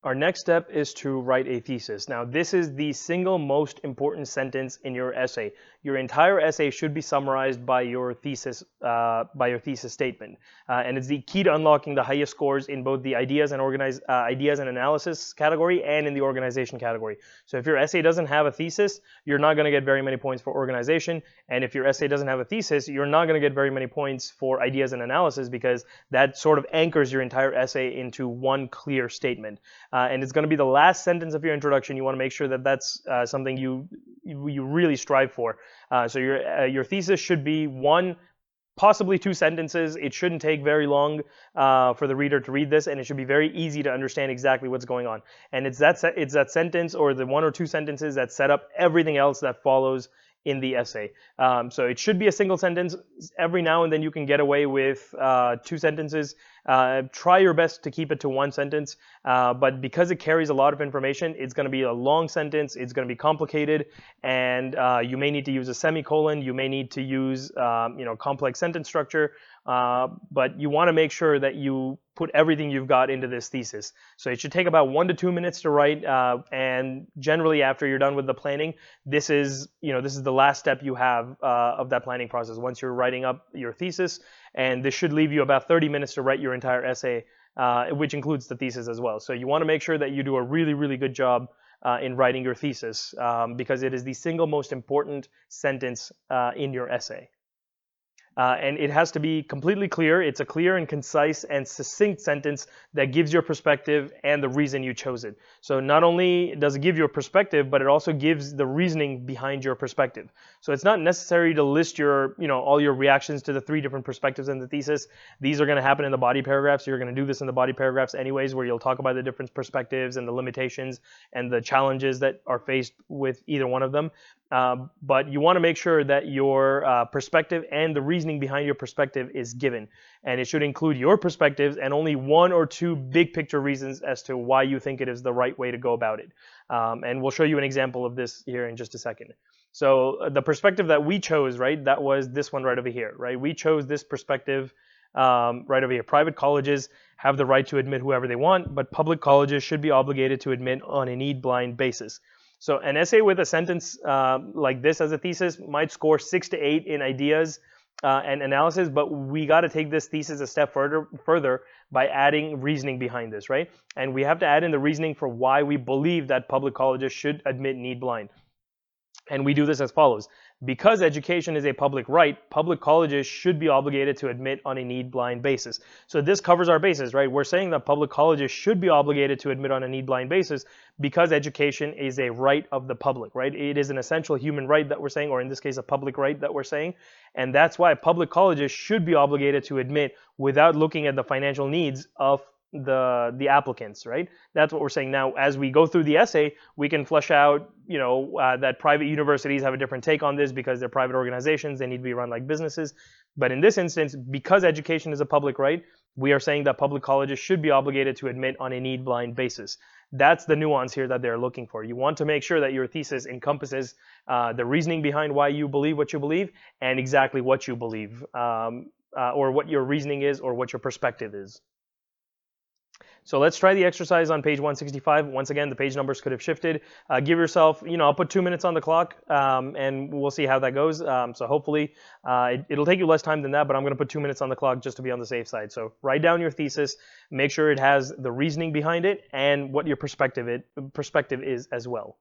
Our next step is to write a thesis. Now, this is the single most important sentence in your essay. Your entire essay should be summarized by your thesis statement, and it's the key to unlocking the highest scores in both the ideas and analysis category and in the organization category. So, if your essay doesn't have a thesis, you're not going to get very many points for organization, and if your essay doesn't have a thesis, you're not going to get very many points for ideas and analysis because that sort of anchors your entire essay into one clear statement. And it's going to be the last sentence of your introduction. You want to make sure that that's something you really strive for. So your thesis should be one, possibly two sentences. It shouldn't take very long for the reader to read this, and it should be very easy to understand exactly what's going on. And it's that sentence or the one or two sentences that set up everything else that follows in the essay. So it should be a single sentence. Every now and then you can get away with two sentences. Try your best to keep it to one sentence, but because it carries a lot of information, it's going to be a long sentence, it's going to be complicated, and you may need to use a semicolon, you may need to use complex sentence structure, but you want to make sure that you put everything you've got into this thesis. So it should take about 1 to 2 minutes to write, and generally after you're done with the planning, this is the last step you have of that planning process once you're writing up your thesis, and this should leave you about 30 minutes to write your entire essay, which includes the thesis as well. So you want to make sure that you do a really, really good job in writing your thesis because it is the single most important sentence in your essay. And it has to be completely clear. It's a clear and concise and succinct sentence that gives your perspective and the reason you chose it. So not only does it give your perspective, but it also gives the reasoning behind your perspective. So it's not necessary to list all your reactions to the 3 different perspectives in the thesis. These are going to happen in the body paragraphs. You're going to do this in the body paragraphs anyways, where you'll talk about the different perspectives and the limitations and the challenges that are faced with either one of them. But you want to make sure that your perspective and the reasoning behind your perspective is given. And it should include your perspectives and only 1 or 2 big picture reasons as to why you think it is the right way to go about it. And we'll show you an example of this here in just a second. So the perspective that we chose, right, that was this one right over here, right? We chose this perspective right over here. Private colleges have the right to admit whoever they want, but public colleges should be obligated to admit on a need-blind basis. So an essay with a sentence like this as a thesis might score 6 to 8 in ideas and analysis, but we got to take this thesis a step further by adding reasoning behind this, right? And we have to add in the reasoning for why we believe that public colleges should admit need blind. And we do this as follows. Because education is a public right, public colleges should be obligated to admit on a need-blind basis. So this covers our bases, right? We're saying that public colleges should be obligated to admit on a need-blind basis because education is a right of the public, right? It is an essential human right that we're saying, or in this case, a public right that we're saying. And that's why public colleges should be obligated to admit without looking at the financial needs of the applicants, right? That's what we're saying. Now, as we go through the essay, we can flesh out, that private universities have a different take on this because they're private organizations. They need to be run like businesses. But in this instance, because education is a public right, we are saying that public colleges should be obligated to admit on a need-blind basis. That's the nuance here that they're looking for. You want to make sure that your thesis encompasses the reasoning behind why you believe what you believe and exactly what you believe, or what your reasoning is or what your perspective is. So let's try the exercise on page 165. Once again, the page numbers could have shifted. Give yourself, I'll put 2 minutes on the clock, and we'll see how that goes. So hopefully it'll take you less time than that, but I'm going to put 2 minutes on the clock just to be on the safe side. So write down your thesis, make sure it has the reasoning behind it and what your perspective is as well.